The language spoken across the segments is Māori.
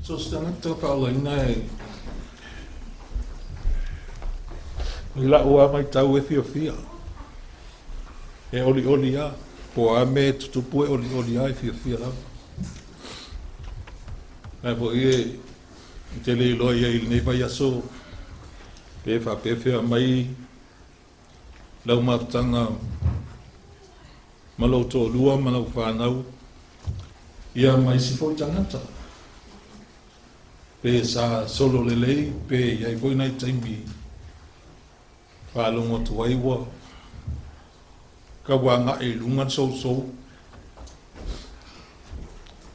So stangata faaolaina la ua mai tau e fia. E oli a. Po a me tutupu e oli a e fia la. Na po i te le iloi e il nei vai aso. Pe fa pe mai lau mafutanga malau tō lua, malau whanau. Ia mai sifo tangata. Pe sa solo lelei, pe iai voi nai taimi. Whalongo tu aiwa. Ka wanga e lungan so.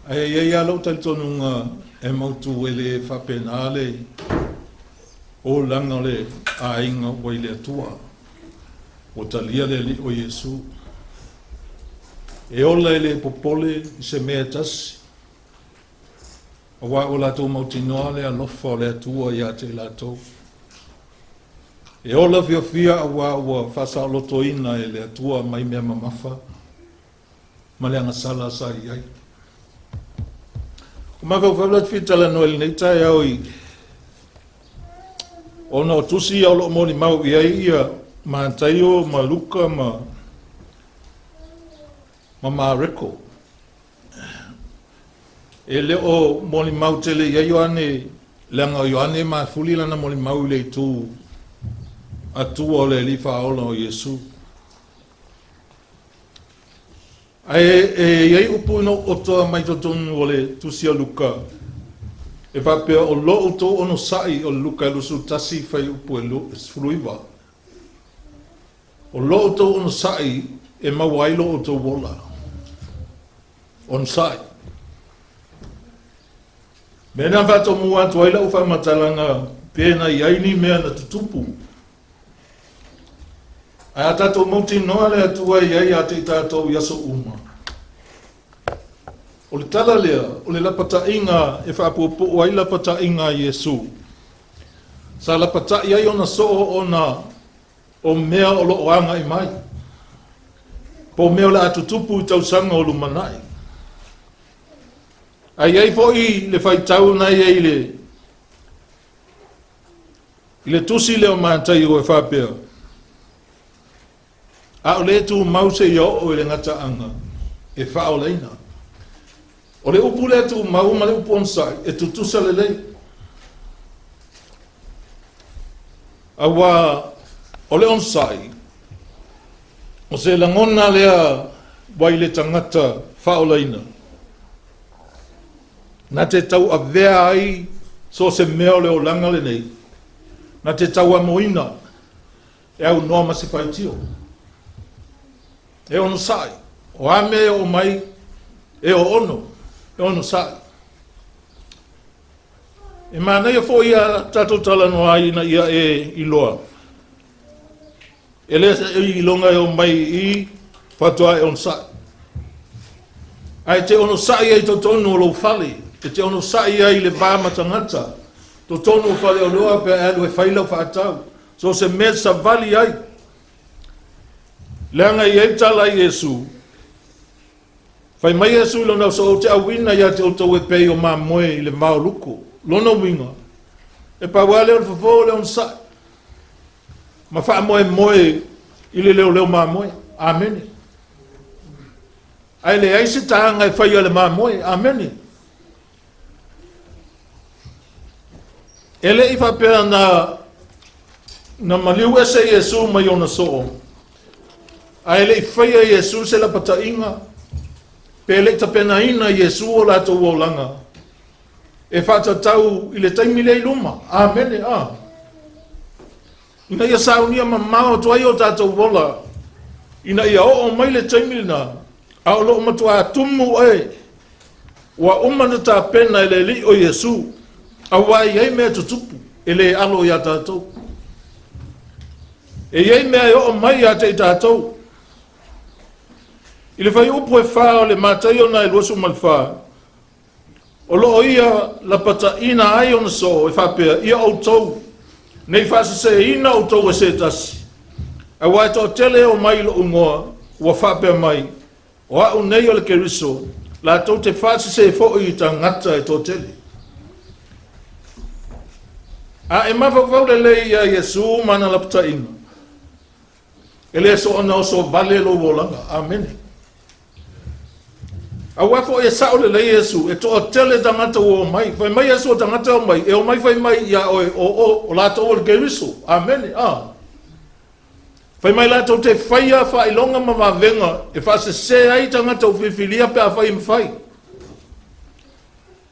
Ai alau talitonunga e mautu e le whapenale. O langa le a inga wai le atua. O talia le li o Yesu. E ola le popole se mea tasi. O wa o lato mautinoa le alofa le atua ia te lato. E ola fia a wa fasa loto ina e le atua mai mea mamafa. Ma le angasala sa iai. O mawau whablat fitala noel nei tai au i. O no tusi au lo moni mau iai ia. Mataio, ma Luka, ma Mareko. E leo moli mau tele ia Ioane, leanga Ioane ma fuli lana moli mau le tu atua o le li faaola o Yesu. E iai upu no otoa mai totonu o le tusi a Luka. E whapea o lo outou ONOSAI o Luka e lusu tasi fai upu e fuluiwa. O lo outou ONOSAI e mawai lo outou wola. ONOSAI. Mena whato mua atu aila uwha matalanga pēna i aini mea na tutupu. Ai a tatou mauti noa le atua i ai a te tatou yaso uma. O le tala lea, o le lapata inga e whaapuapu o ai lapata inga Yesu. Sa lapata i ai ona soo ona o mea o lo oanga i mai. Po mea o le atutupu i tausanga o lumanai. Ai ai fo i le whaitau na i ai le tusi leo mātai o e whapea. A o le tu mause i o le ngataanga e faaolaina. O le upu le tu mau ma le upu ONOSAI e tutusa le lei. Awa o le ONOSAI o se langona lea wai le tangata faaolaina. Na te tau a vea ai so se mea le o langa le nei. Na te tau a moina e au noa ma se whaitio. E ONOSAI. O ame o mai e o ono. E ONOSAI. E mana ia fo ia tato tala noa ina ia e iloa. E le i longa e o mai i patua e ONOSAI. Ai te ONOSAI ai totonu o lo fali. E te ONOSAI ai le vāma tangata. Totonu o fali o loa pe alu e whailau whaatau. So se me sa vali ai. Leanga i ei tala i Yesu. Whai mai Yesu lona so o te awina ia te outou e pei o mā moe i le mao luko. Lona winga. E pa wale o fafo le ONOSAI. Ma wha moe i le leo mā moe. Amen. Ai le aise tahanga e whai o le mā moe. Amen. Ele i whapea na maliu ese Yesu mai ona soo. A ele i whaia Yesu se la pata inga. Pe ele i tapena ina Yesu o lato uolanga. E whata tau i le taimile i luma. Amene, Ina ia saunia ma mao tuai o tato wola. Ina ia o mai le taimile na. A o loo matua tumu e. Wa umana ta pena ele li o Yesu. Awa iei mea tutupu, ele alo ia tātou. E iei mea o mai ia te i tātou. I le whai upu e whā o le Mataio na e luasu malwhā. O loo ia la pata ina ai ona so e whapea, ia outou. Nei whasa se ina outou e se tasi. Awa e tō tele o mai lo ungoa, ua whapea mai. O au nei o le Keriso, la tau te whasa se fo i ta ngata e tō tele. A e mawawau le ia Yesu mana lapta inga. Ele so ona so vale lo wolanga. Amen. A wafo e sao le Yesu e to tele tangata o mai. Fai mai Yesu tangata o mai. E o mai fai mai ia o lato o Keriso. Amen. Fai mai lato te faia fa ilonga mawavenga e fa se ai tangata o fifilia pe a fai mfai.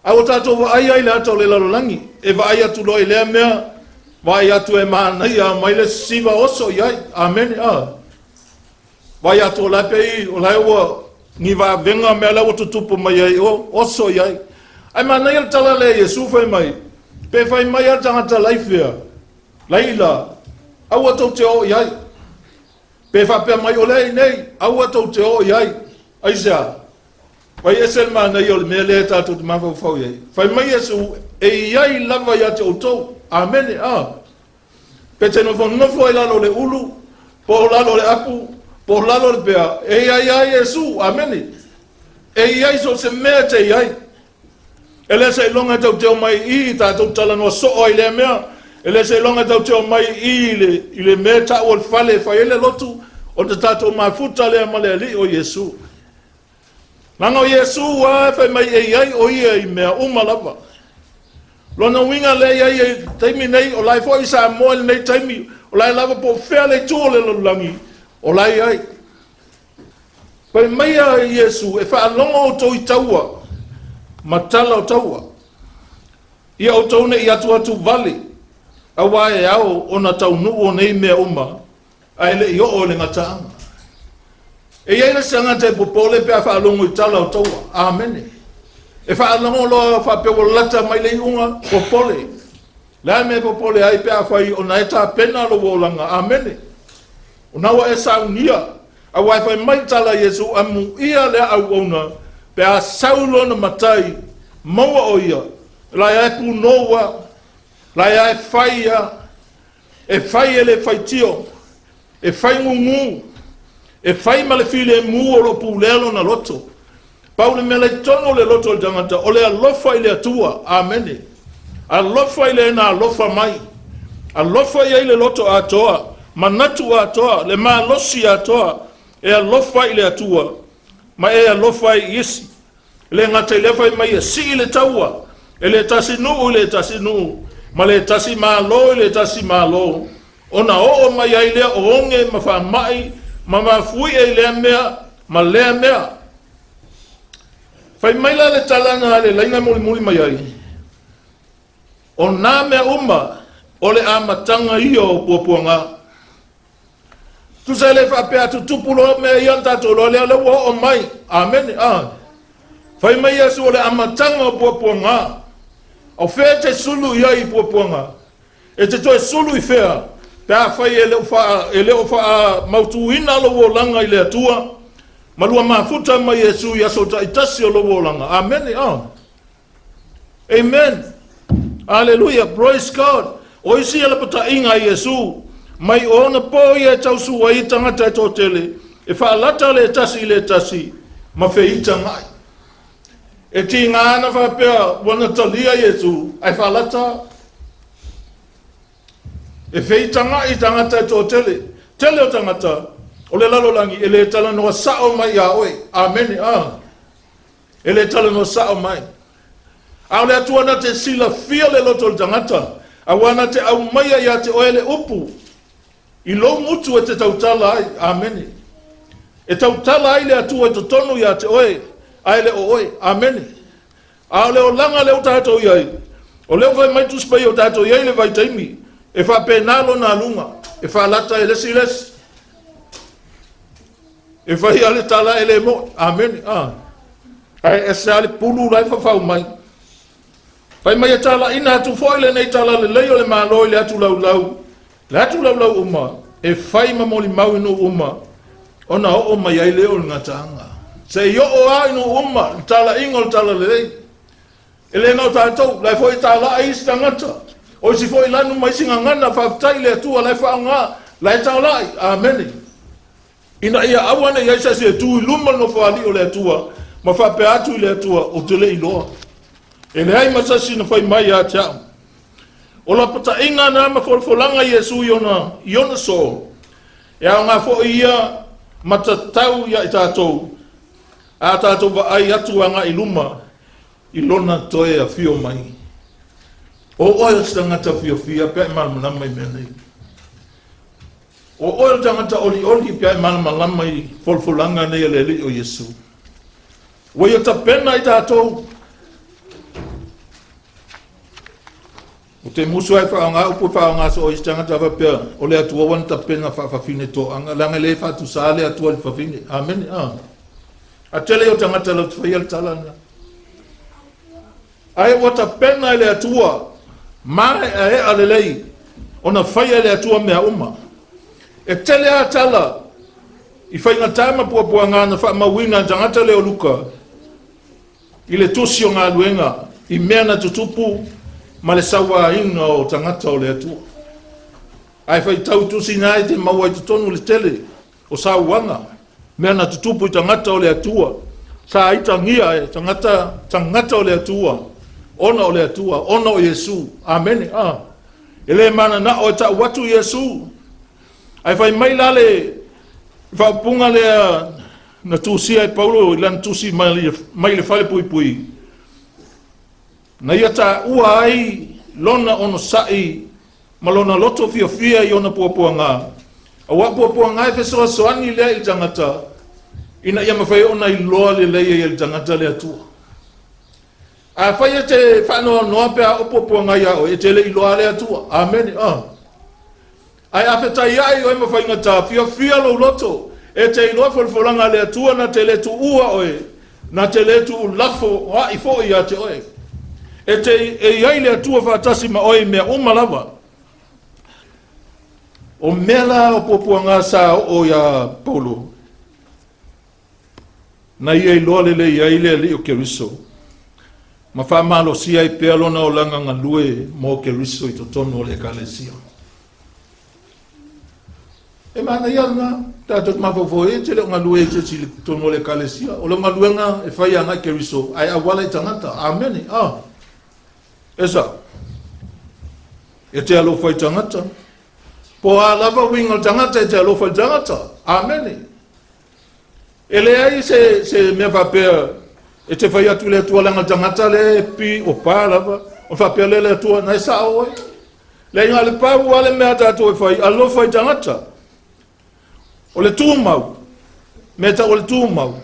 A o tato wa ai lato le lalolangi. E va ai atu loi lea mea. Vai atu e mana ia mai le siva oso iai. Amen. Vai atu la pei o lai ua ni va venga mea la o tutupu mai ai oso iai. Ai mana ia tala le Yesu fai mai. Pe fai mai a tangata laifea. Laila. Au atau te o iai. Pe fa pe mai o lei nei. Au atau te o iai. Aisea. Vai esel mana ia o le mea lea tatu te mawau fau iai. Fai mai Yesu e iai lava ia te outou. Amen. Pe te nofo e lalo le ulu. Po lalo le apu. Po lalo le pea. E iai Yesu. Amen. E iai so se mea te iai. Ele se longa tau teo mai I tātou tala noa so'o I le mea. Ele se longa tau teo mai I le mea ta o le fale fai ele lotu. O te tātou mafuta le amale ali o Yesu. Nanga o Yesu wa fai mai e iai o ia I mea umalava. Lona winga le iai e taimi nei o lai fo isa moel nei taimi. O lai lava po fea le tuo le lolangi. O lai iai. Fai mai a Yesu e fa alonga o tau I taua. Matala o taua. Ia o taune I atu vale. Awa e au o na tau nuu o nei mea uma. A ele I o le ngataanga. E iei le sanga te popole pe a wha alongo I tala o taua. Amen. E wha alongo loa wha pe o lata mai le unga popole. Lea me popole ai pe a whai o na e ta pena lo wolanga. Amen. O nawa e saunia. Awa e whai mai tala Yesu amu ia le au ona. Pe a saulo na matai, maua o ia, lai ai punoa, lai ai whaia, e whai ele whai tio, e whai ngungu, e whai male file mu o lo pulelo na loto. Paule me le tono le loto le tangata, o le alofa I le atua, amene. Alofa I le na alofa mai, alofa I le loto atoa, manatu atoa, le maalosi atoa, e alofa I le atua. Ma e alofa I isi. Le ngata I lefa I mai e si le taua. E le tasi nuu le tasi nuu. Ma le tasi malo le tasi malo. Ona o mai ai lea o onge ma wha mai. Ma mafui e lea mea. Ma lea mea. Fai mai la le talanga le laina muli muli mai ai. O nā mea uma. O le amatanga I o puapuanga. Tu sai le fa pe atu tupulo me yanta to lo le o mai. Amen. Fai mai Yesu o le amatanga o puapuanga. O fe te sulu ia I puapuanga. E te toe sulu I fea. Pe a fai ele o fa mautuina lo o langa I le atua. Malua mafuta mai Yesu ia so ta itasi o lo o langa. Amen. Amen. Hallelujah. Praise God. O isi ele pata inga Yesu. Mai ona po ia tausu wa I tangata e totele. E whaalata le tasi. Ma feita ngai. E ti ngana whapea wana talia Yesu. Ai whaalata. E feita ngai tangata e totele. Tele o tangata. O le lalolangi. E le tala noa sao mai a oe. Amen. E le tala noa sao mai. A le atuana te sila fia le loto le tangata. A wana te au mai ia te oe le upu. I lo mutu e te tautala ai, amen. E tautala ai le atua e totonu ia te oe, ai le o oe, amen. A le o langa le o tātou iai, o leo vai mai tuspai o tātou iai le vai taimi, e wha penalo na lunga, e wha lata e lesi. E whai ale tala e le mo, amen. Ai e se ale pulu lai whawhau mai. Whai mai e tala ina atu foile nei tala le leo le maloi le atu lau. Le atu lau uma, e whai mamoli mau ino uma, ona o mai ai leo ngatanga. Se yo o a ino uma, tala ingol tala lei. E le ngau tātou, lai foi tala a isi tangata. O si foi lanu mai singa ngana, whaftai le atua, lai whaanga, lai tala ai, amen. Ina ia awane ia isa se tu luma no whaali o le atua, ma whape atu le atua, o te le iloa. E le hai masasi na whai mai a teau. O la pata inga na mafolfolanga Yesu iona so. E a ngā fo ia matatau ia i tātou. A tātou wa ai atu anga i luma. I lona toe a fio mai. O oil tangata fia pia malama i mea nei. O oil tangata oli pia malama i folfolanga nei a lele o Yesu. Wa ia tapena i tātou. O te musu ai whaanga upu whaanga so o istangata wapea. O le atua wan tapena whawhawhine to anga. Langa le whatu saale atua li whawhine. Amen. A tele o tangata lau tuwhai talanga. Ai o tapena le atua. Mae a e alelei. Ona whai le atua mea uma. E tele a tala. I whainga tāma pua ngana wha mawina tangata leo Luka. I le tusi o ngā luenga. I mea na tutupu. Ma le sawa inga o tangata o le atua. Ai whai tau tusi nai te maua i tutonu le tele. O sauanga. Mea na tutupu i tangata o le atua. Sa ita ngia e tangata o le atua. Ona o le atua. Ona o Yesu. Amen. Ele mana na o ta watu Yesu. Ai whai mai lale. Whapunga lea na tusi ai Paulo. Ilan tusi mai le whale pui. Na ia ta ua ai lona ONOSAI ma lona loto fia i ona puapua ngā. A wa puapua ngā e fesoa soani lea i tangata. Ina ia mawhai ona i loa le leia i tangata lea tua. A whai e te whanoa noa pia o puapua ngā iao e te le i loa lea tua. Amen. Ai awhetai ai o e mawhai ngata fia lo loto. E te i loa folfolanga lea tua na te le tu ua oe. Na te le tu lafo wa i fo i a te oe. E te e iai lea tua whaatasi ma oi mea umalava. O mea la o puapua ngā sa o ia Paulo. Na ia i loa lele iai lea li o Keriso. Ma Faamalosi ai pea lona o langa ngalue mo Keriso i totono o le ekalesia. E mana ia nga, tātot mawawoi te leo ngalue te si le totono o le ekalesia. O leo ngalue nga e whai anga Keriso. Ai awala i tangata. Amen. Esa. E te alofa i tangata. Po a lava winga tangata e te alofa i tangata. Amen. E le ai se mea whapea. E te whai atu le atua langa tangata le pi o pā lava. O whapea le atua na e sa oi. Le inga le pāu ale mea tātou e whai alofa i tangata. O le TUMAU. Mea ta o le TUMAU.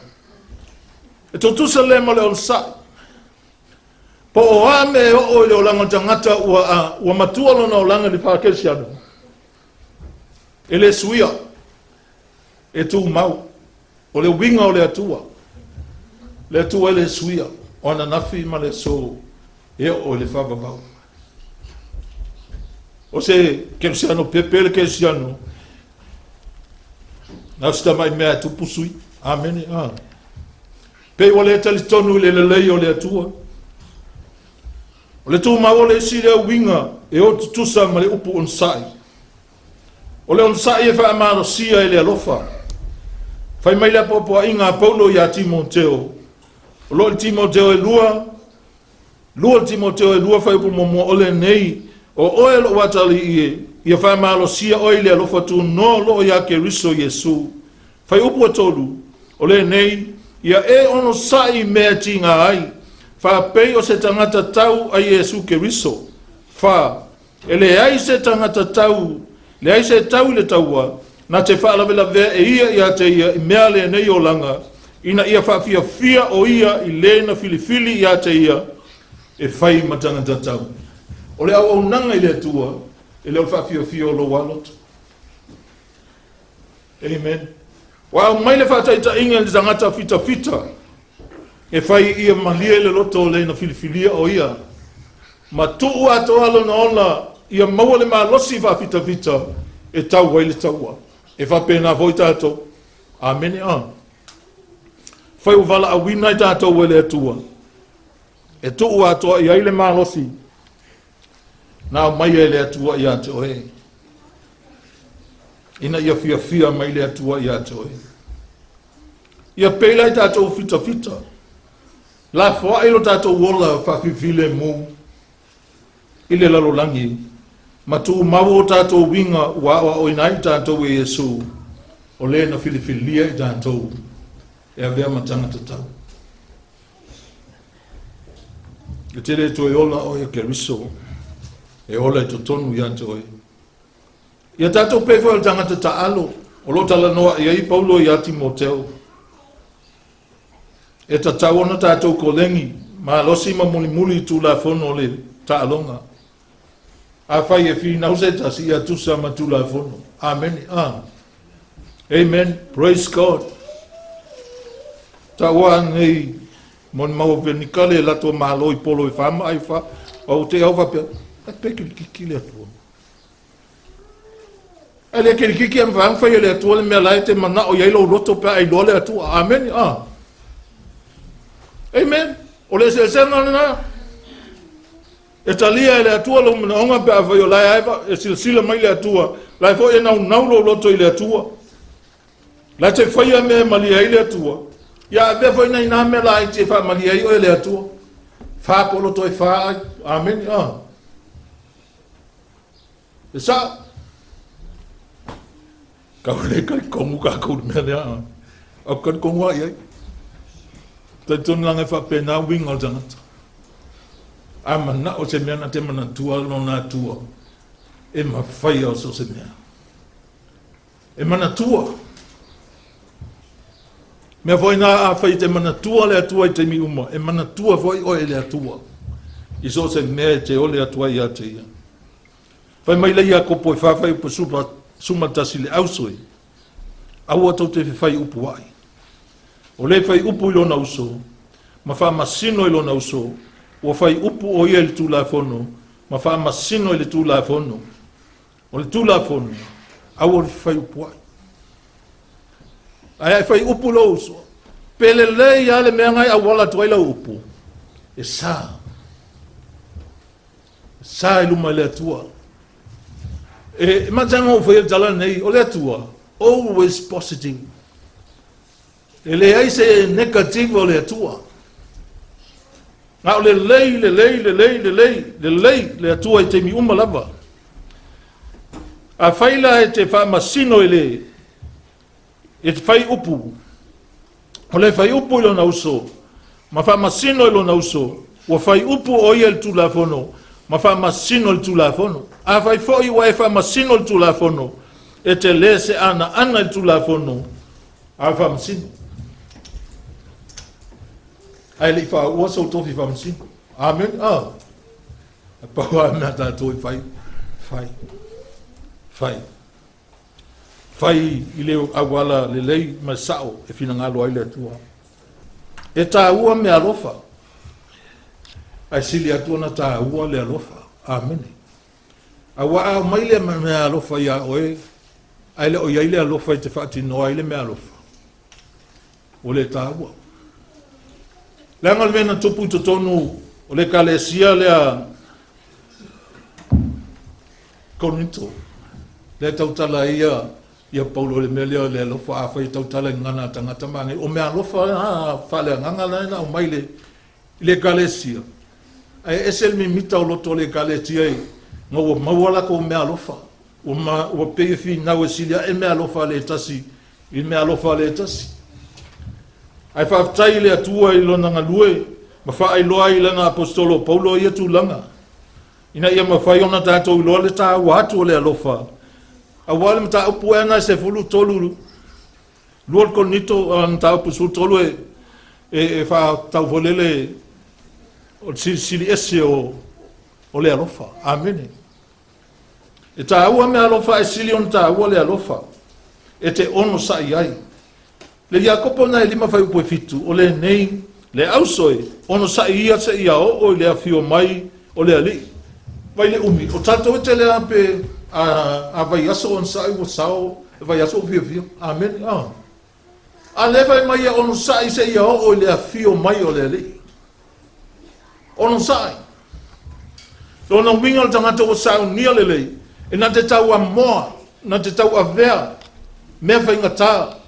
E tō tusa le ma le ONOSAI. Po o ame o le o langa tangata ua matua lona o langa li whakesi anu. E le suia. E TUMAU. O le winga o le atua. Le atua e le suia. O ana nafi ma le so. E o le whababau. O se Keriso pepe le Keriso. Nau sta mai mea tupusui. Amen. Pe o le talitonu le lei o le atua. O le TUMAU le si le winga e o tutusa ma le upu ONOSAI. O le ONOSAI e Faamalosia e le alofa. Fai mai le popoa inga Paulo ia Timoteo. O lo Timoteo e lua Timoteo e lua fai upu momo ole nei. O oe lo watali ia Faamalosia oi le alofa tu no lo ia Keriso Yesu. Fai upu atolu. O le nei ia e ONOSAI mea tinga ai. Fa pei o se tangata tau a Yesu Keriso. Fa, ele ai se tangata tau, le ai se tau le taua, na te whaalawela vea e ia te ia i mea le nei o langa, ina ia whaafia o ia i le na filifili ia te ia, e whai matangata tau. O le au nanga i le tua, e leo whaafia o lo walot. Amen. Wa au mai le whaataita inga le tangata fita. E whai ia malia le loto le na filifilia o ia. Ma tuu ato alo na ona ia maua le malosi wa fita e tau wai le taua. E whapena voi tātou. Amen. Whai uwala a wina i tātou wai le atua. E tuu ato ia le malosi. Nā mai e le atua ia te oe. Ina ia fia mai le atua ia te oe. Ia peila i tātou fita. La foa ilo tātou wola whawhiwhile mō. I le lalolangi. Ma TUMAU o tātou winga ua o inai tātou e Iesu. O le na filifilia I tātou. E avea matangata tau. E tere to e ola o e Keriso. E ola e totonu ia to e. Ia tātou pefo o tangata ta alo. O lo tala noa ia I Paulo ia Timoteo. E ta tau ona tātou kolengi. Ma losi ma muli muli tu la fono le ta alonga. A fai e fi nauseta si ia tusa ma tu la fono. Amen. Amen. Praise God. Ta wan ei mon mau venikale la to malo I polo I fama ai fa. O te au fa pe. A pe ki le to. Ale ke ki am va fa le to le me la te mana o ye lo roto pe ai lo le to. Amen. Amen. O le se na. E talia le atua lo mna onga pe avai o lai aiva e silsila mai le atua. Lai fo e nau lo loto I le atua. Lai te whaia me malia I le atua. Ia ave fo ina ina me lai te wha malia I o le atua. Wha polo toi wha ai. Amen. E sa. Kau le kai kongu ka kou mea lea. Au kai kongu ai ai. Tai tonu langa wha pena winga o tangata. Amana o se mea na te mana tua no na tua. E ma whai o so se mea. E mana tua. Mea foi na a whai te mana tua le atua I te mi uma. E mana tua foi o e le atua. I so se mea te o le atua I a te ia. Whai mai lei a kopo e whawhai upa sumatasi le ausoi. Aua tau te whai upu ai. O le whai upu I lona uso. Ma wha masino I lona uso. O fai upu o ia le tulafono, ma wha masino I le tulafono. O le tulafono, au o le fai upu ai. Ai fai upu lo uso. Pele lei ale mea ngai au wala tuaila upu. E sa. Sa I luma le atua. E matanga o fai tala nei, o le atua. Always positive. E le ai se negative o le atua. Ngā o le atua I te mi uma lava. A whaila e te wha masino I le, e te whai upu. O le whai upu I lo na uso, ma wha masino I lo na uso, o whai upu o ia le tulafono, ma wha masino le tulafono. A whai fhoi wa e wha masino le tulafono, e te le se ana le tulafono, a wha masino. Ai le fa o so tofi famsi. Amen. Pa wa na ta to fai. Fai ile awala le lei masao e fina ngalo ai le tua. E ta ua me alofa. Ai sili atu na ta ua le alofa. Amen. Awa mai le me alofa ya oe. Ai le o ya ile alofa te fati no ai le me alofa. O le ta ua. Langa mena topu tonu o le kalesia lea Korinto. Le tautala ia Paulo le melea le alofa a whai tautala ngana tangata mange. O mea alofa whale nganga laina o mai le kalesia. Ai esel mi mita o loto le kalesia i. Ngā ua mauala ko mea alofa. Ua peifi nau e silia e mea alofa le tasi. I mea alofa le tasi. Ai whaftai le atua I lona ngalue, ma wha loa I lana apostolo Paulo ia tūlanga. Ina ia ma whai ona tātou loa le tā watu o le alofa. A wale ma tā upu ena se fulu tolu, luar konito an tā upu su tolu e wha tau volele o sili ese o le alofa. Amen. E tā ua me alofa e sili on tā ua le alofa. E te ONOSAI ai. Le Iakopo na lima fai upo fitu o le nei le ausoi ono sa ia se ia o le afio mai o le ali vai le umi o tato te le ape a vai aso on sa o sao vai aso vivio amen a le vai mai ono sa se ia o le afio mai o le ali ono sa lo no winga tanga to sa ni le e na te tau a moa na te tau a vea me vai ngata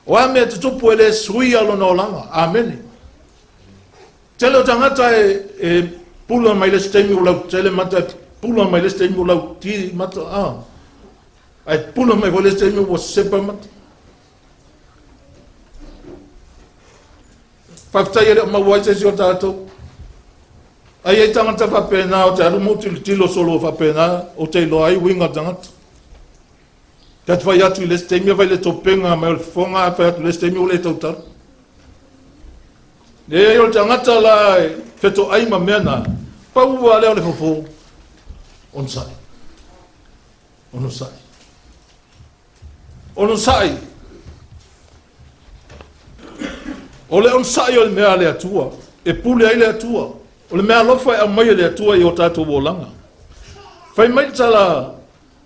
o ame te tupu ele sui alo no langa. Amen. Tele o tangata e pula mai le stemi o lau tele mata pula mai le stemi o lau ti mata ai pula mai vo le stemi o sepa mata Faftai ele maua se o tatou. Ai tangata whapena o te aru mo tilo solo whapena o te loai winga tangata. Ka te whai atu i le stemi vai le topenga mai o le whonga whai atu le stemi o le tautara. E o tangata la wheto aima mena paua leo le fofo. ONOSAI. ONOSAI. ONOSAI. O le ONOSAI o le mea le atua. E pule ai le atua. O le mea lofa e mai le atua i o tātou wolanga. Whai mai tala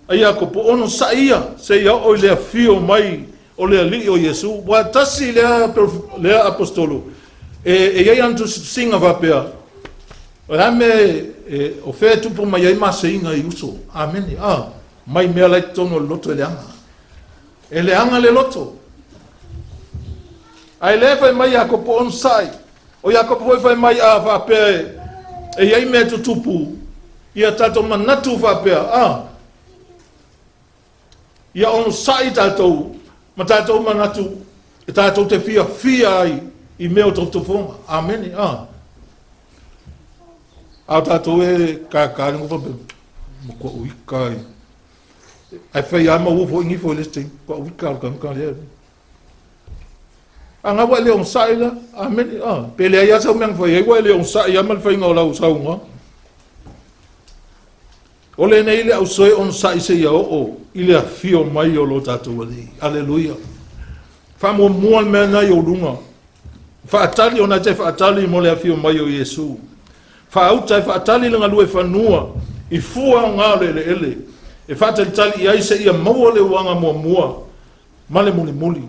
ai a ko po ONOSAI ia se ia o le afio mai o le ali o Yesu. Wa tasi le apostolo. E iai antu singa vapea. O hame o whea tupu mai ai masa inga i uso. Amen. Mai mea lai tono loto e le anga. E le anga le loto. Ai le fai mai a ko po ONOSAI. O ia ko po fai mai a vapea. E iai mea tutupu. Ia tato manatu vapea. Ia ONOSAI tatou. Ma tatou manatu. E tatou te fia ai. I meo tofonga. Amen. Au tatou e kākāri ngofa pe. Mokua uikai. Ai whai ama ufo ingi fo liste. Kua uikai al kankari e. Anga wa le ONOSAI la. Amen. Pele ai asa umeang whai. Ai wa le ONOSAI amal whai ngau lau saunga. Ole nei le au soe ONOSAI se ia o. Ile a fio mai o lo tatou ali. Aleluia. Whamua muan mea nai o lunga. Faatali ona te faatali mo le afio mai o Yesu. Faauta faatali le ngalue fanua i fua ngā ele. E faatali tali i aise ia maua le wanga mua male muli.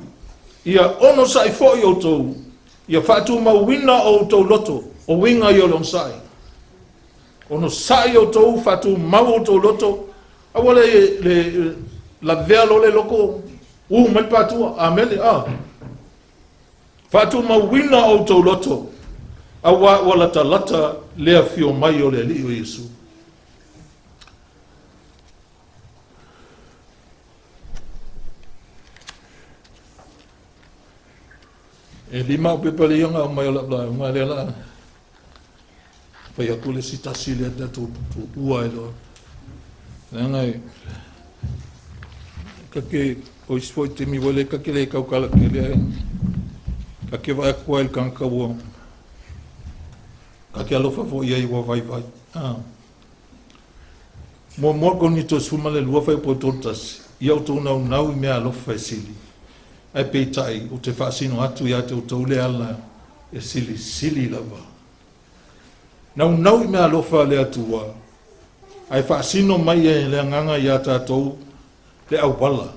Ia ONOSAI fo i outou. Ia faatu mawina o outou loto. O winga i o le ONOSAI. ONOSAI outou faatu mau outou loto. Awa le la vea lo le loko. Mai patua. Amen. Fatu mawina o tau loto. Awa walata lata lea fio mai o le li o Yesu. E lima o pepa le yanga o mai o la bla. Unga le la. Pai aku le sitasi le da tu ua e loa. Nangai. Kake o ispo te mi wale kake le kaukala ke le ka ke vai ko el kan ka wo ka ke alo fa vo ia wo vai mo ko ni to suma le lua fa po tortas ia o to na me alo fa sili ai pe tai o te fa sino atu ia te o to le ala e sili lava na me alo fa le atua ai fa sino mai e le nganga ia ta to le au pala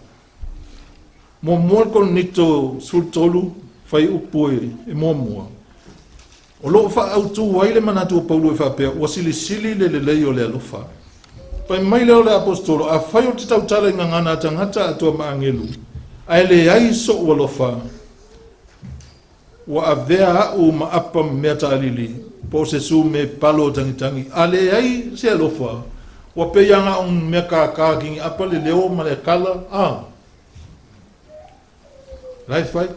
mo ko ni to sul tolu fai upu e mua. O loo wha autu waile manatu o Paulo e whapea, ua sili le lei o le alofa. Pai mai leo le apostolo, a whai o te tautala inga ngana tangata atua maangelu, ai le ai so ua lofa, ua a vea au ma apa mea ta alili, po se su me palo tangitangi, a le ai se alofa, ua pe yanga un mea kā kingi apa le leo ma le kala, lai whai.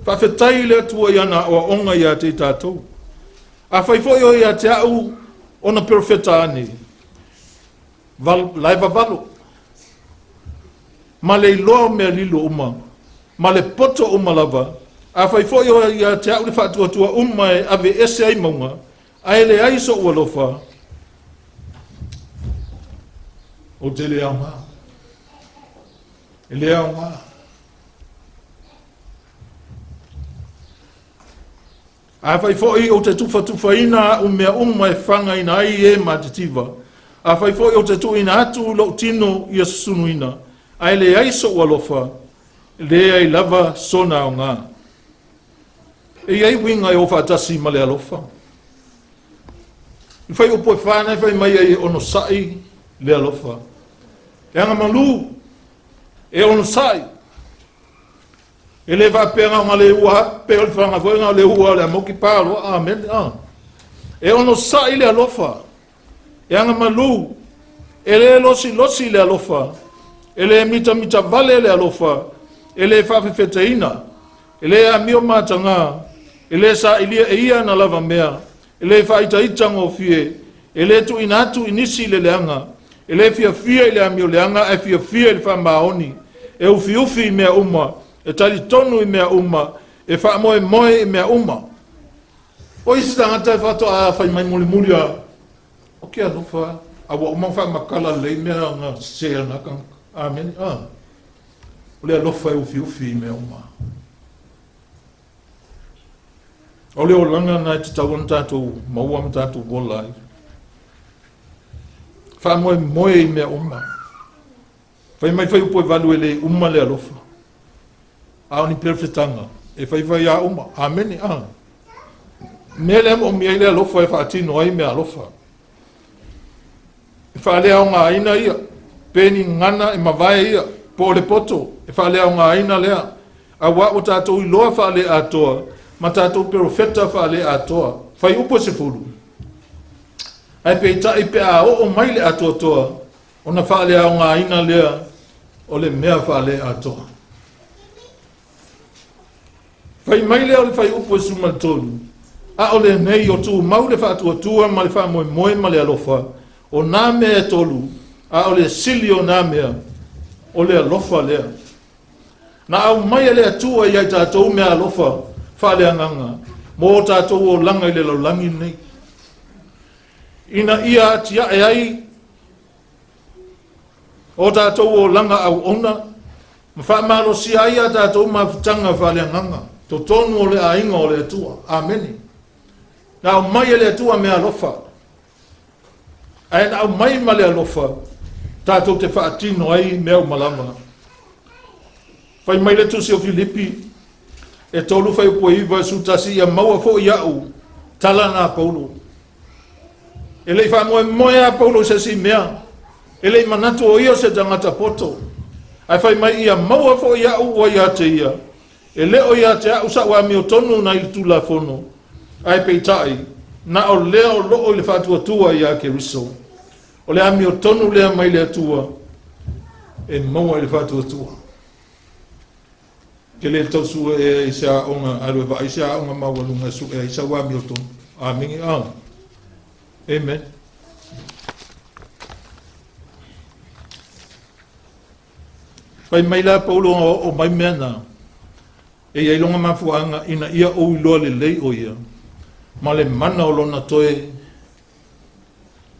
Whawhetai le atua iana o onga ia te tātou. A whaifoi o ia te au ona profeta ane. Laiva valo. Ma le iloa mea lilo uma. Ma le poto uma lava. A whaifoi o ia te au le whatuatua uma e ave ese ai maunga. A ele aiso ua lofa. O te le aunga. Ele aunga. A whai fōi o te tufa ina o mea uma e whanga ina ai e matativa. A whai fōi o te tu ina atu lo tino i a sunu ina. A le aiso ua lofa, le ai lava sona o ngā. E ai winga e o whaatasi ma le alofa. I whai upo e whāna e whai mai ai ONOSAI le alofa. E anga malu, e ONOSAI. E le va pega nga le ua pe o fanga foi nga le ua le moki palo amen E ONOSAI le alofa e anga malu, ele losi le alofa, ele mita vale le alofa, ele whawhewhetaina, ele a mio matanga, ele sa ilia e ia na lava mea, ele whaita ngō fie, ele tu inatu inisi le leanga, ele fia ile a mio leanga, e fia ile whamaoni, e ufi mea uma, e tali tonu i mea uma, e wha moe i mea uma. O isi tangata e whato a whai mai muli a, o kia nufa, a wa umang wha makala lei mea ngā seia nakang, amen, o lea lofa e ufi i mea uma. O leo langa nai te tau tātou, maua ma tātou wolai. Wha moe i mea uma. Whai mai whai upo e walu e le uma le alofa. Ao ni perfetanga. E whai a uma. Ameni, Mea le o mea le alofa e whaatino ai mea alofa. E wha lea o ngā aina ia. Pēni ngana e mawai ia. Po le poto. E wha lea o ngā aina lea. A wa o tātou i loa wha le atoa. Ma tātou perofeta wha le atoa. Whai upo se furu. Ai pe i pe a o mai le atoa toa. O na wha lea o ngā aina lea. O le mea wha le atoa. Whai mai lea o le whai upo e sumaltonu. A o le nei o TUMAU le wha atua ma le wha moe ma le alofa. O nā mea tolu. A o le sili o nā mea. O le alofa lea. Na au mai le atua i ai tātou mea alofa. Wha le anganga. Mō tātou o langa i le laulangi nei. Ina ia atia e ai. O tātou o langa au ona. Ma faamalosi ai a tātou mawhitanga wha le anganga. To tonu o le ainga o le atua. Ameni. Na au mai le atua mea alofa. Ai na au mai ma le alofa. Tātou te whaatino ai mea malama. Whai mai le tusi o Filipi. E tolu whai upo iwa sutasi ia maua fo i au. Tala nā Paulo. E lei wha moe a Paulo se si mea. E lei manatu o ia se tangata poto. Ai whai mai ia maua fo i au o ia te ia. E le o ia te au sa ua mi o tonu na i tula fono. Ai peitai. Na o lea o loo le whatua tua ia Keriso. O lea mi o tonu lea mai lea tua. E maua le whatua tua. Ke le tausu e isa onga aru e isa onga maua lunga su e isa ua mi o tonu. Amingi Amen. Pai mai la Paulo o mai mena. E ia ilonga mafuanga ina ia o iloa le lei o ia. Ma le mana o lona toe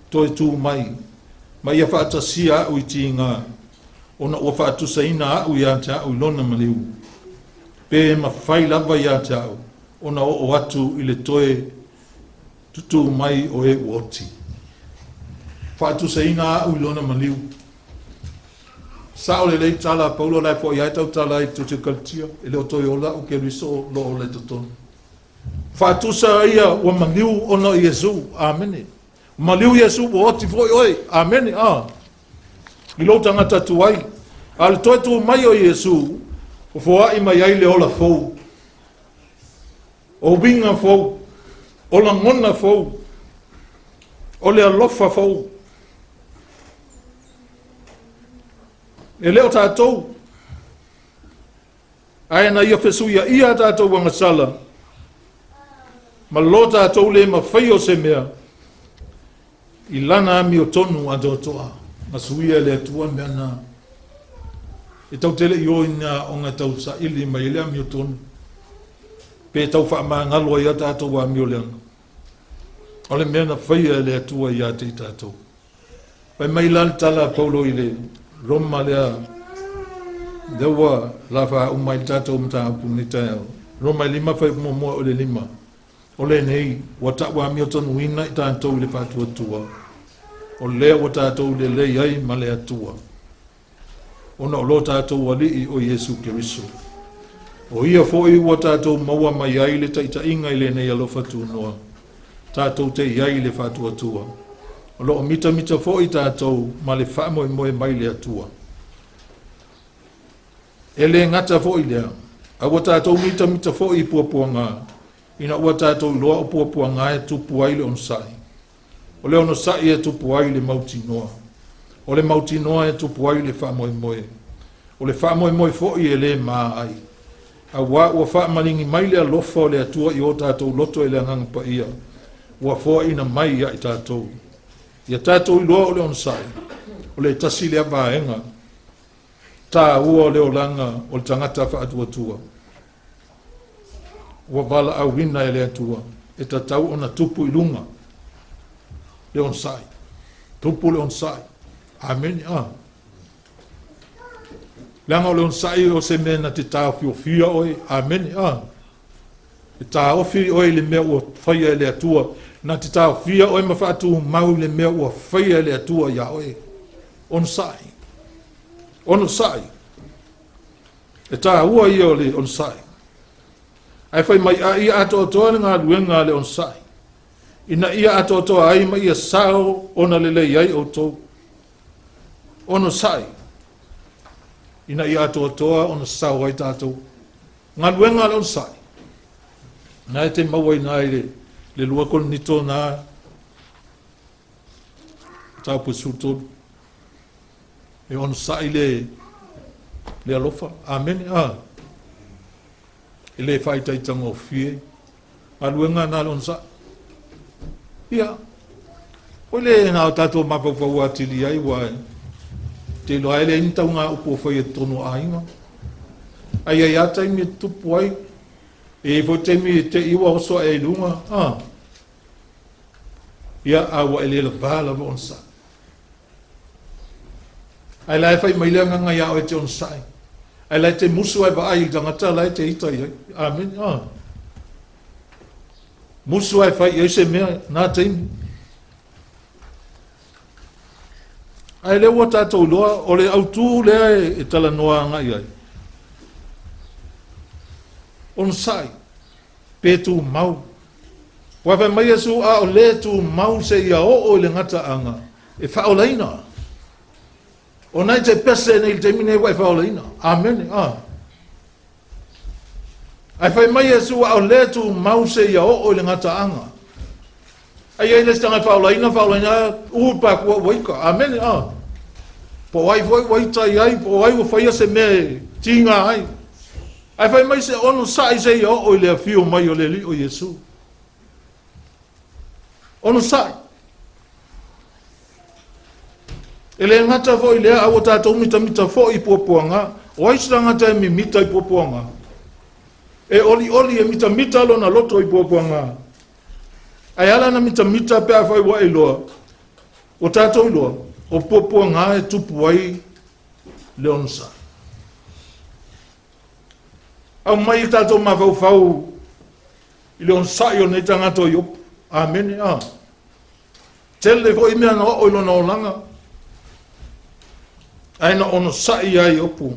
tu mai. Ma ia whaatasia au i tinga. Ona ua whaatusaina au ia te au ilona maliu. Pe ma whai lava ia te au. Ona o atu i le toe tutu mai o e uoti. Whaatusaina au ilona maliu. Sao le lei tala Paulo lai po ia tau tala i tutu kaltia. E leo toi ola o Keriso lo o le tutonu. Whaatusa ia ua maliu ono Iesu. Amene. Maliu Iesu o oti foi oi. Amene. I lo tangata tuai. Al toi tu mai o Iesu. O foa i mai ai le ola fou. O binga fou. O la ngona fou. O le alofa fou. E leo tātou. Aena ia fesuia ia tātou wanga sala. Ma lo tātou le ma whaio se mea. I lana ami o tonu a toa. Ma suia le atua mea nā. E tau tele i oina o ngā tau sa ili ma i le ami o tonu. Pe tau wha maa ngalo ia tātou a mi o leanga. O le mea na whaia le atua ia te tātou. Pai mai lan tala Paulo i le Roma lea dewa lafa umai tātou mta apu ni tae. Roma i lima whai mua o le lima. O le nei, wa tawa mi o tonu ina i tātou le whātua tua. O lea wa tātou le lei ai ma le atua. Ona o lo tātou wali o Yesu Keriso. O ia foi wa tātou maua mai ai le taita inga i le nei alofa tu noa. Tātou te iai le whātua tua. O lo mita foi tātou ma le whaamoe moe mai le atua. E le ngata foi lea. A wa tātou mita foi puapua ngā. Ina ua tātou loa o puapua ngā e tupu ai le ONOSAI. O le ONOSAI e tupu ai le mautinoa. O le mautinoa e tupu ai le whaamoemoe. O le whaamoemoe fo'i e le maa ai. A wā ua whaamalingi mai le alofa o le atua i o tātou loto e le anganga pa ia. Ua fōa ina mai ia i tātou. Ia tātou i loa o le ONOSAI. O le tasi le avaenga. Tā ua o le olanga o le tangata whaatua. Ua wala au hina e le atua. E tātou ona tupu i lunga. Le ONOSAI. Tupu le ONOSAI. Amen. Langa o le ONOSAI o se mena te tā whiofia oi. Amen. E tā ofi oi le mea ua whaia e le atua. Na te tā whia oi ma whaatu mau le mea ua whaia e le atua ia oi. ONOSAI. ONOSAI. E tā ua ia o le ONOSAI. Ai whai mai a ia ato atoa ngā luenga le ONOSAI. Ina ia ato atoa ai mai ia sao ona lele iai outou. ONOSAI. Ina ia ato atoa ona sao ai tātou. Ngā luenga le ONOSAI. Nā e te maua i nā le lua kon nito nā. Tau pusuto. E ONOSAI le alofa. Amen. E le whaitaitanga o fie. Ngā luenga nā le ONOSAI. Ia. O le ngā tātou mapapau atili ai wai. Te loa ele intau ngā upo whai e tono ainga. Ai ai atai me tupu ai. E vo te mi te iwa oso e lunga. Ia awa ele la vala vo ONOSAI. Ai lai whai mai leanga ngai au e te ONOSAI. Ai lai te musu ai wa ai i tangata lai te itai ai. Amen. Musu ai whai i se mea nā teimi. Ai le ua tātou loa, o le Autu lea e tala noa ngai ai. ONOSAI, pē TUMAU. Wawai mai asu a o le TUMAU se ia o le gataaga. E faaolaina. O nai te pese nei te mine wai faaolaina. Amen. Ai whai mai asu a o le TUMAU se ia o le gataaga. Ai ai les tanga faaolaina upa kua waika. Amen. Po wai tai ai, po wai whaia se me tinga ai. Ai whai mai se ONOSAI se ia o le afio mai o le li o Yesu. ONOSAI. E le ngata fo i lea awa tātou mita fo i puapuanga. O ai sita ngata e mi mita i puapuanga. E oli e mita lo na loto i puapuanga. Ai ala na mita pe a whai wa i loa. O tātou i loa. O puapuanga e tupu ai le ONOSAI. Au mai i tātou mawhau i le ONOSAI o nei tangata o iopu. Amen. Tele fo i mea na o ilo na olanga. Aina ONOSAI ai opu.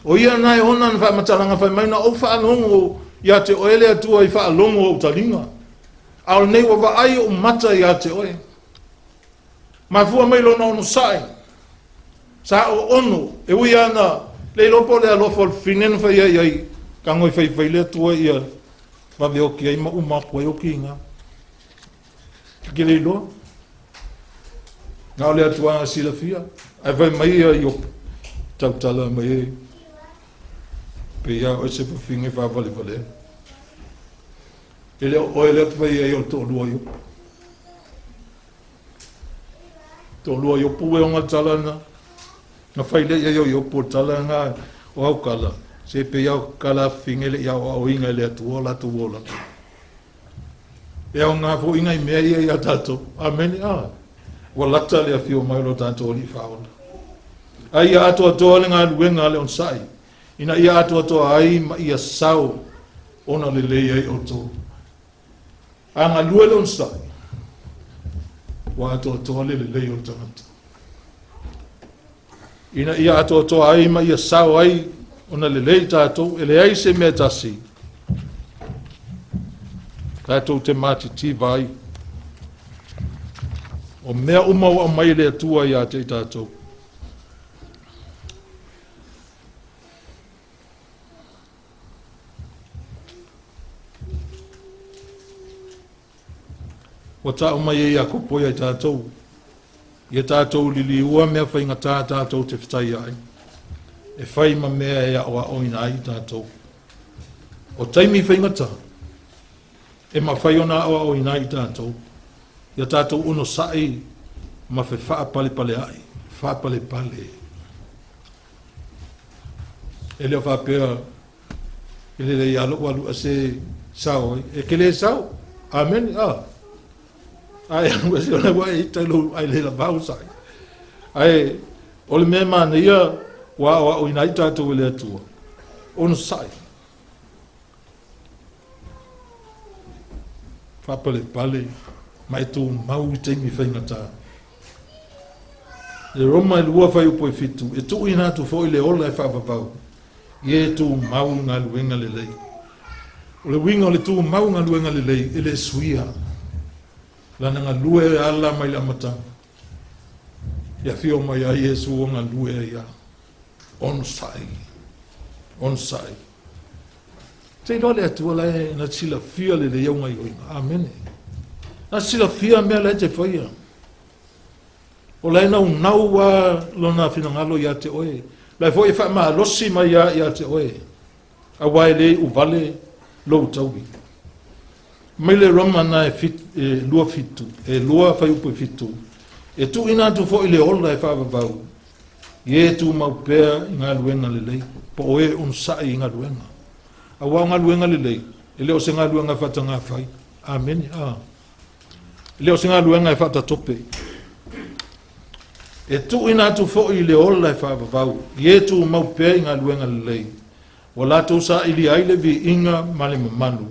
O ia nai hona na whamatalanga whai mai na o whaalongo ia te oele atua i whaalongo o talinga. Ao nei wa ai o mata ia te oe. Ma fua mai lo na ONOSAI. Sa o ono e ui ana le lopo le alofa finenu whai ai kangoi whai le atua ia wawe oki ai ma umapu ai oki inga. Kile loa. Ngau le atua nga sila fia. Ai vai mai i opu. Tautala mai e. Pe ia o se pufinge whawale vale. Ele o ele atu vai e o tō lua i opu. Tō lua i opu e o ngā talana. Nga whaile i opu talanga o au kala. Se pe iau kala finge le iau au inga le atu o latu o latu. E au ngā fo inga i mea i a tātou. Amen. Wa lata le a fio mai lo tātou li whaona. Ai ia ato atoa le ngā luenga le ONOSAI. Ina ia ato atoa ai ma ia sau ona le lei ai outou. A ngā lua le ONOSAI. Wa ato atoa le lei o tangata. Ina ia ato atoa ai ma ia sau ai ona le lei tātou. Ele ai se mea tasi. Tātou te matiti vai. O mea umau a mai le atua ia te tātou. o ta o mai ia kupo ia tātou. Ia tātou lili ua mea whainga tātou te whitai ai. E whai ma mea ia oa oina ai tātou. O taimi whainga tā. E ma whai ona oa oina ai tātou. Ia tātou ONOSAI ma whi wha pale pale ai. Wha pale pale. E leo wha pēr. E le ia lo walu a se sao. E ke le sao. Amen. Ai anu se ona wa I talo ai le la bausai. Ai o le mema na ia wa o ina ita to le atua. ONOSAI. Fa pale pale mai tu mau te mi fainga ta. Le roma lua fai upo fitu. E tu ina tu foi le ola e fa papau. Ye tu mau nga luenga le lei. O le winga le tu mau nga luenga le lei. E le suia. Lana nga lue ala mai la mata. Ia fio mai a Yesu o nga lue ia. ONOSAI. ONOSAI. Te lole atua lai na sila fia le iau ngai oinga. Amen. Na sila fia mea lai te whaia. O lai nau nau wa lona finangalo ia te oe. Lai fo e wha maa losi mai ia te oe. A wai le uvale lou taubi. Mai le rama na e lua fitu. E lua whai upo fitu. E tu ina tu fo i le ola e wha vavau. Ie tu mau pēr i ngā luenga le lei. Po oe ONOSAI i ngā luenga. A wā ngā luenga le lei. E leo se ngā luenga whata ngā whai. Amen. Leo se ngā luenga e whata tope. E tu ina tu fo i le ola e wha vavau. Ie tu mau pēr i ngā luenga le lei. Wa lātou sa ili aile vi inga male mamanu.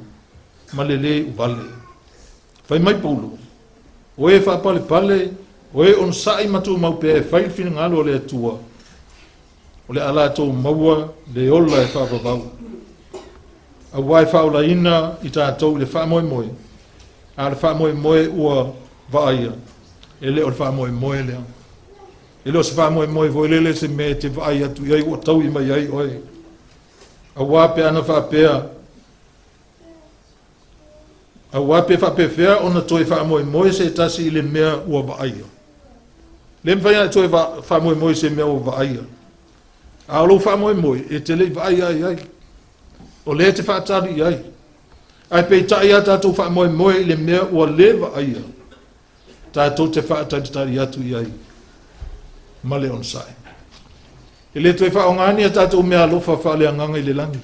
Male le uvale. Whai mai paulo. Oe wha pale pale. Oe ONOSAI matu mau pe whai whina ngalo le atua. O le ala tau maua le ola e whawawau. A wai faaolaina I tātou le wha moe moe. A le wha moe moe ua vaia. E le o le wha moe moe lea. E le o se wha moe moe vo lele se me te vaia tu iai ua tau I mai ai oe. A wape ana wha pea. A wape wha pe whea ona toi wha moe moe se tasi I le mea ua vaia. Le mwhaia toi wha moe moe se mea ua vaia. A alo wha moe moe e te le vaia ai. O le te wha tari ai. Ai pe tai a tātou wha moe moe I le mea ua le vaia. Tātou te wha tari atu I ai. Male ONOSAI. E le toi wha o ngani a tātou mea alofa wha le anganga I le langi.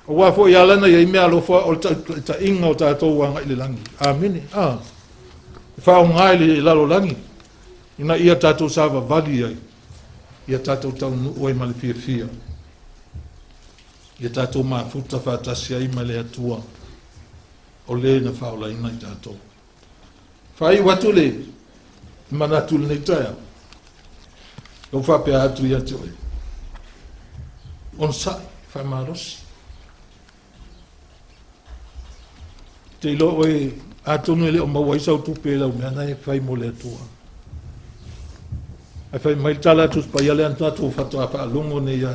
O wafo I alana I mea alofa o ta inga o tātou wanga I le langi. Amene. Wha o ngai le lalo langi. Ina ia tātou sāwa vali ai. Ia tātou tau oi male fia fia. Ia tātou maa futa whātasi ai male atua. O le na whaolaina I tātou. Whai watu le. Manatu le neitaia. O whapea atu ia te oi. ONOSAI. Faamalosi. Te ilo oe atonu ele o mawaisa o tupe lau mea nai whai mo le atua. Ai whai mai tala atu pa ia le antatu o whatoa wha alongo ne ia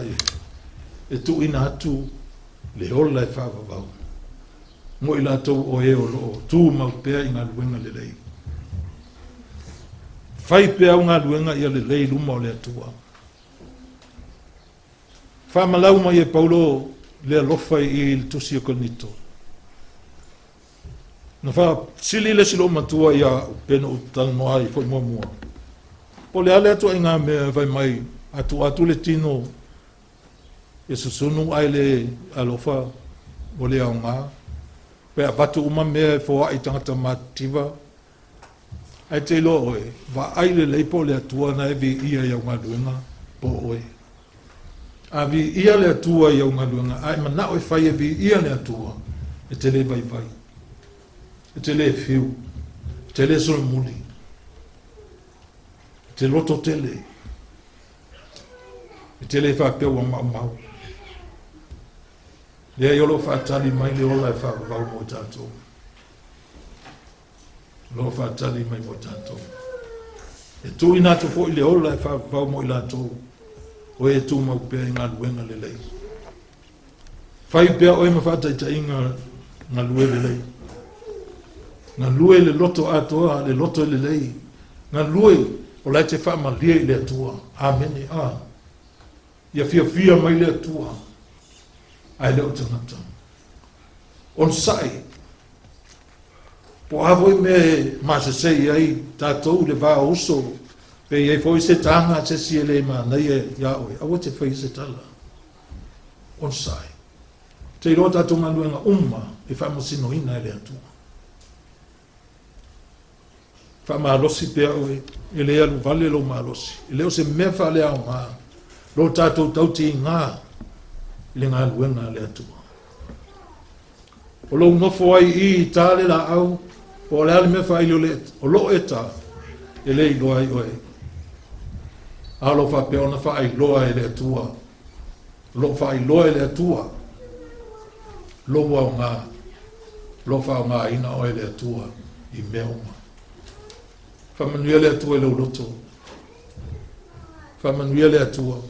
e tu ina atu le ola e whawawau. Mo I lātou o e o loo tū mau pēr I ngā luenga le lei. Whai pēr o ngā luenga ia le lei luma o le atua. Whamalau mai e paulo le alofa I le tusi o konito. Na wha sili le silo matua ia pena o tanoa I foi mua mua. Po le ale atua I ngā mea vai mai atu le tino e susunu ai le alofa o le au ngā. Pe a watu uma mea e fōa I tangata mativa. Ai te ilo oe, wa ai le leipo le atua na e vi ia iau ngā luenga po oe. A vi ia le atua iau ngā luenga, ai mana oe whai e vi ia le atua e te le vai vai. E te le fiu, te le solomuli, te loto tele, e te le whapea wa mau mau. Lea iolo whaatali mai le ola e whapau mo tātou. Lo whaatali mai mo tātou. E tu ina tu fo I le ola e whapau mo I lātou. O e tu mau pēr I ngā luenga le lei. Whai pēr oe ma whaatai ta inga ngā lue le lei. Ngā lue le loto atoa, le loto le lei. Ngā lue o lai te whaamalia i le atua. Amene a. Ia fia mai le atua. Ai leo tangata. On sai. Po avoi me masasei ai tātou le vā uso. Pe iei foi se tanga se si ele ma nei e iaoe. Awa te whai se tala. On sai. Te iro tātou ngā luenga e whaamosino ina e le atua. Faamalosi pea oe, e lea lu vale lo malosi. E leo se mea whale au ngā, lo tātou tauti ngā, i le ngā luenga le atua. O lo ngofo ai i tāle la au, o le ale mea whaile o le, o lo e tā, e le i loa i oe. Alo whapea ona whaai loa e le atua, lo whaai loa e le atua, lo wau ngā, lo whao ngā ina oe le atua, i mea uma. Whamanuia le atua e leo loto. Whamanuia le atua.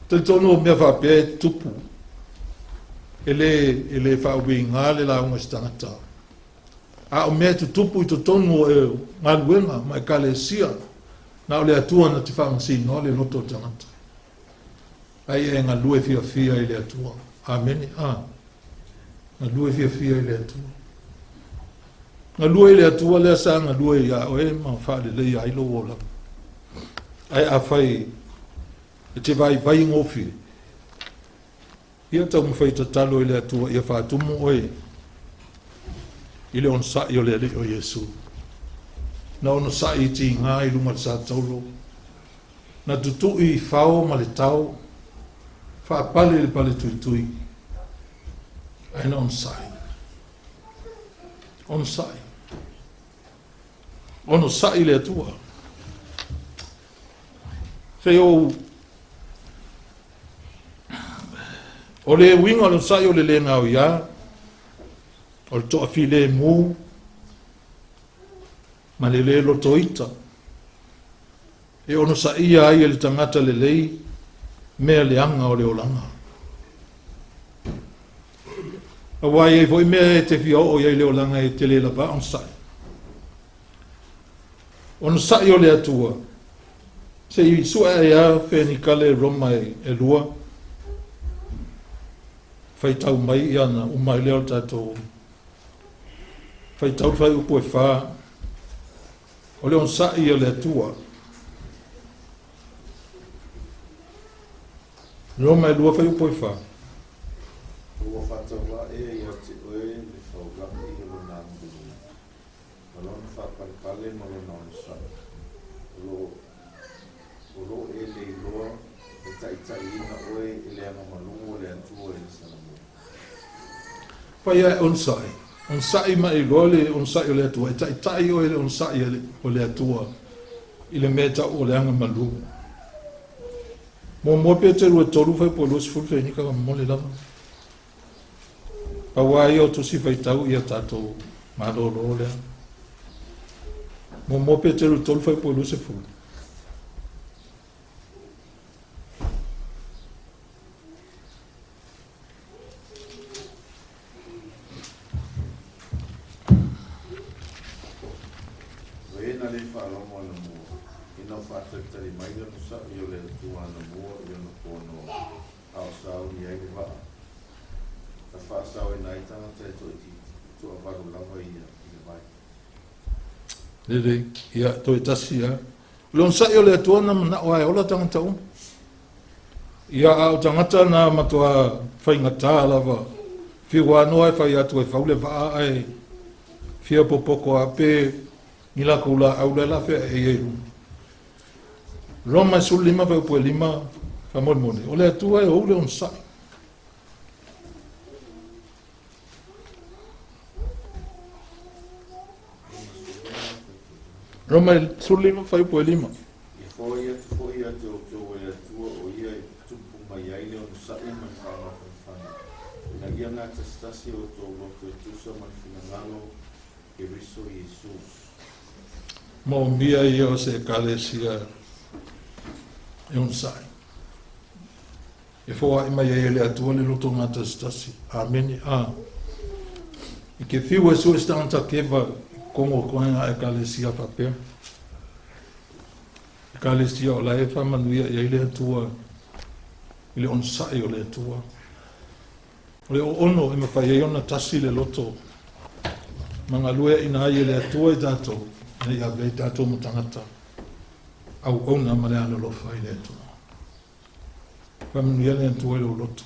Te tono mea whapea e tupu. E le whaubi ngā le la unga stangata. A o mea tu tupu i to tono e ngā luenga mai ka le sia. Nā o le atua na te whamasi no le loto tangata. Ai e ngā lue fia i le atua. Amene. Ngā lue fia i le atua. Ngā lue le atua lea sa ngā lue ia oe ma whaare lei ailo ola. Ai a whai e te vai ngofi. Ia tau mwhai tatalo i le atua ia whaatumu oe. I le ONOSAI o le ali o Yesu. Na ONOSAI ti ngā i lunga sa taulo. Na tutu i whao ma le tau. Whaapale le pale tui. Ai na ONOSAI. ONOSAI. ONOSAI le atua. Sei o le winga ONOSAI o le lenga o ia. O le toa fi le mu. Ma le loto ita. E ONOSAI ia ai le tangata le lei. Mea le anga o le olanga. Awai e voi mea e te fia o iei leo langa e te le lapa ONOSAI. ONOSAI o le atua. Se i sua e a wheni kale roma e lua. Whai tau mai i ana umai leo tatou. Whai tau whai upu e wha. O le ONOSAI o le atua. Roma e lua whai upu e wha. Ua whatawa e ia te oe le whaulaki i lo nā mbuni. Malona whapalipale mo lo nā ONOSAI. O lo e le iloa e tai ina oe i le anga malungo le atua e le salamu. Pai e ONOSAI. ONOSAI ma i loa le ONOSAI o le atua. E tai oe le ONOSAI o le atua. I le meta o le anga malungo. Mo pe te rua tolu whai po losi fulfe ni ka mo le lama. Pawai o to si fai tau ia tatou malolo lea. Mo pe te rua tolu whai po losi fulfe. Wena le whaalomo ana mua. Ina whaatari mai ana sa i o le atua ana mua i ana pono au sau ni ai waa. Ta whaasau e nai tangata e toi tu a waru lava ia i le vai. Lele, ia toi tasi ia. Lon sa i o le atua na mana oa e ola tangata um. Ia au tangata na matua whaingata lava. Whiwa noa e whai atu e whaule waa ai. Whia popoko a pe nila kula au le lafe e eiru. Roma e sulu lima whai pue lima whamone. O le atua e ou le ONOSAI. Roma e sulu lima whai pue lima. I foi a te o e atua o ia i tupu mai ai le ONOSAI mai whama whana. Ina ia ngā tastasi o tō loto e tusa mai whinangalo Keriso i Jesus. Mo mia ia o se kalesia e ONOSAI. E fōa i mai e le atua le loto ngā tastasi. Amene. I ke whiu e so estanta kewa kongo koenga e kalesia whapea. E kalesia o la e whamanuia i le atua, i le ONOSAI o le atua. O le o ono e mawhai e ona tasi le loto. Manga lue ina ai e le atua i tātou, nei a vei tātou mo tangata. Au ona ma le ana lofa i le atua. Whamanuia le atua i le o loto.